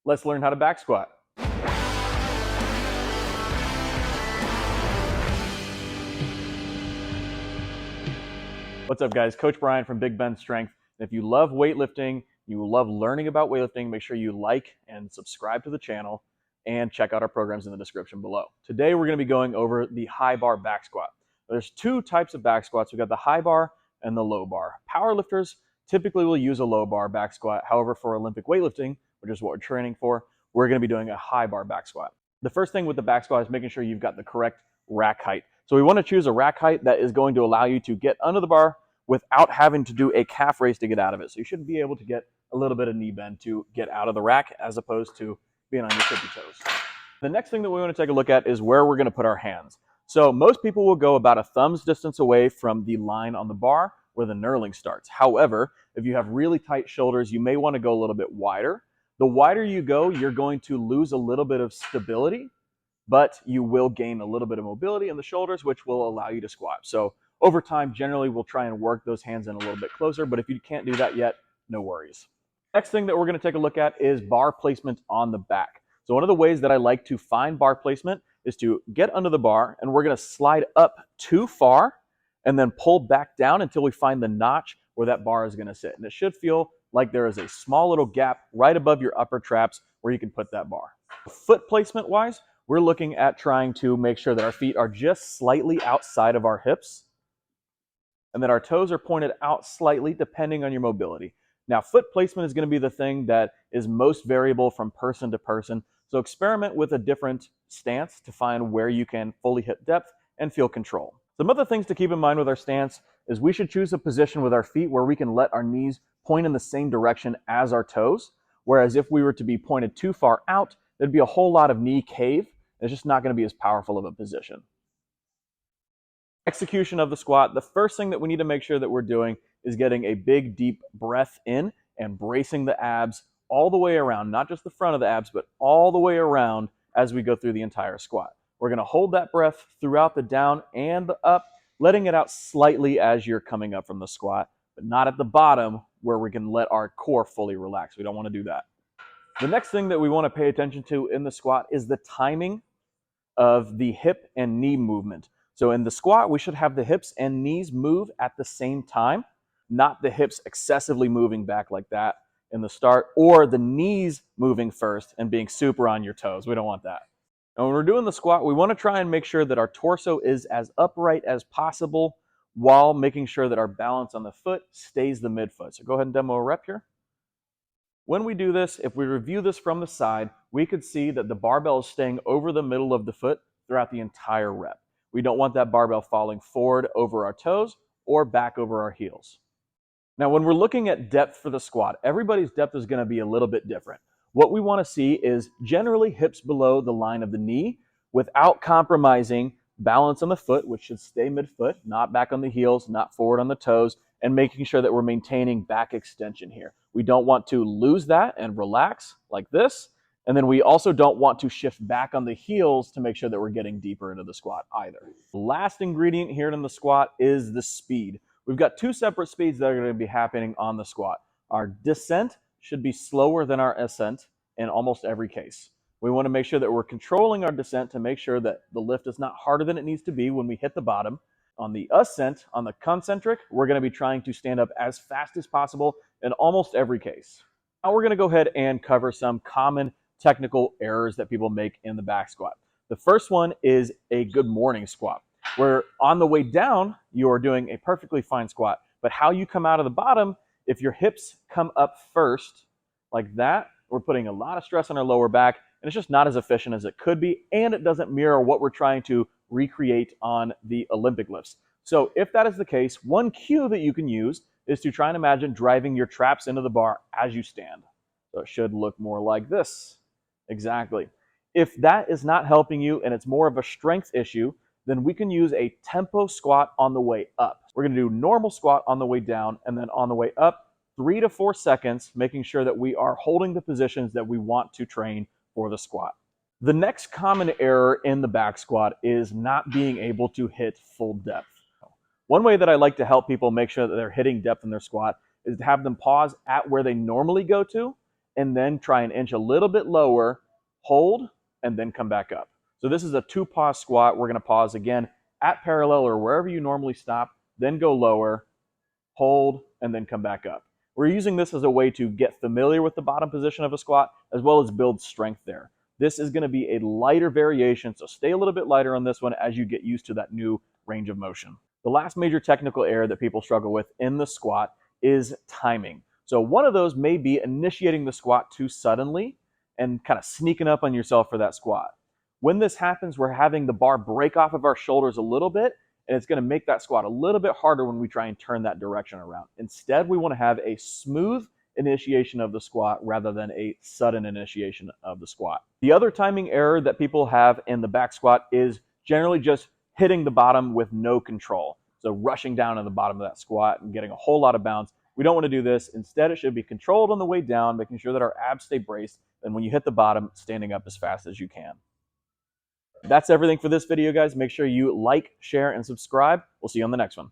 Let's learn how to back squat. What's up, guys? Coach Brian from Big Ben Strength. And if you love weightlifting, you love learning about weightlifting, make sure you like and subscribe to the channel and check out our programs in the description below. Today, we're going to be going over the high bar back squat. There's two types of back squats. We've got the high bar and the low bar. Powerlifters typically will use a low bar back squat. However, for Olympic weightlifting, which is what we're training for, we're going to be doing a high bar back squat. The first thing with the back squat is making sure you've got the correct rack height. So we want to choose a rack height that is going to allow you to get under the bar without having to do a calf raise to get out of it. So you should be able to get a little bit of knee bend to get out of the rack as opposed to being on your tippy toes. The next thing that we want to take a look at is where we're going to put our hands. So most people will go about a thumb's distance away from the line on the bar where the knurling starts. However, if you have really tight shoulders, you may want to go a little bit wider. The wider you go, you're going to lose a little bit of stability, but you will gain a little bit of mobility in the shoulders, which will allow you to squat. So over time, generally, we'll try and work those hands in a little bit closer, but if you can't do that yet, no worries. Next thing that we're going to take a look at is bar placement on the back. So one of the ways that I like to find bar placement is to get under the bar, and we're going to slide up too far and then pull back down until we find the notch where that bar is going to sit. And it should feel like there is a small little gap right above your upper traps where you can put that bar. Foot placement wise, we're looking at trying to make sure that our feet are just slightly outside of our hips and that our toes are pointed out slightly depending on your mobility. Now, foot placement is going to be the thing that is most variable from person to person. So experiment with a different stance to find where you can fully hit depth and feel control. Some other things to keep in mind with our stance is we should choose a position with our feet where we can let our knees point in the same direction as our toes. Whereas if we were to be pointed too far out, there'd be a whole lot of knee cave. It's just not going to be as powerful of a position. Execution of the squat, the first thing that we need to make sure that we're doing is getting a big, deep breath in and bracing the abs all the way around, not just the front of the abs, but all the way around as we go through the entire squat. We're going to hold that breath throughout the down and the up, letting it out slightly as you're coming up from the squat, but not at the bottom where we can let our core fully relax. We don't want to do that. The next thing that we want to pay attention to in the squat is the timing of the hip and knee movement. So in the squat, we should have the hips and knees move at the same time, not the hips excessively moving back like that in the start, or the knees moving first and being super on your toes. We don't want that. And when we're doing the squat, we want to try and make sure that our torso is as upright as possible while making sure that our balance on the foot stays the midfoot. So go ahead and demo a rep here. When we do this, if we review this from the side, we could see that the barbell is staying over the middle of the foot throughout the entire rep. We don't want that barbell falling forward over our toes or back over our heels. Now, when we're looking at depth for the squat, everybody's depth is going to be a little bit different. What we want to see is generally hips below the line of the knee without compromising balance on the foot, which should stay midfoot, not back on the heels, not forward on the toes, and making sure that we're maintaining back extension here. We don't want to lose that and relax like this. And then we also don't want to shift back on the heels to make sure that we're getting deeper into the squat either. The last ingredient here in the squat is the speed. We've got two separate speeds that are going to be happening on the squat. Our descent should be slower than our ascent in almost every case. We want to make sure that we're controlling our descent to make sure that the lift is not harder than it needs to be when we hit the bottom. On the ascent, on the concentric, we're going to be trying to stand up as fast as possible in almost every case. Now we're going to go ahead and cover some common technical errors that people make in the back squat. The first one is a good morning squat, where on the way down, you are doing a perfectly fine squat, but how you come out of the bottom, if your hips come up first like that, we're putting a lot of stress on our lower back, and it's just not as efficient as it could be, and it doesn't mirror what we're trying to recreate on the Olympic lifts. So if that is the case, one cue that you can use is to try and imagine driving your traps into the bar as you stand. So it should look more like this. Exactly. If that is not helping you and it's more of a strength issue, then we can use a tempo squat on the way up. We're going to do normal squat on the way down, and then on the way up, 3 to 4 seconds, making sure that we are holding the positions that we want to train for the squat. The next common error in the back squat is not being able to hit full depth. One way that I like to help people make sure that they're hitting depth in their squat is to have them pause at where they normally go to and then try and inch a little bit lower, hold, and then come back up. So this is a 2-pause squat. We're going to pause again at parallel or wherever you normally stop, then go lower, hold, and then come back up. We're using this as a way to get familiar with the bottom position of a squat as well as build strength there. This is going to be a lighter variation, so stay a little bit lighter on this one as you get used to that new range of motion. The last major technical error that people struggle with in the squat is timing. So one of those may be initiating the squat too suddenly and kind of sneaking up on yourself for that squat. When this happens, we're having the bar break off of our shoulders a little bit, and it's going to make that squat a little bit harder when we try and turn that direction around. Instead, we want to have a smooth initiation of the squat rather than a sudden initiation of the squat. The other timing error that people have in the back squat is generally just hitting the bottom with no control. So rushing down on the bottom of that squat and getting a whole lot of bounce. We don't want to do this. Instead, it should be controlled on the way down, making sure that our abs stay braced, and when you hit the bottom, standing up as fast as you can. That's everything for this video, guys. Make sure you like, share, and subscribe. We'll see you on the next one.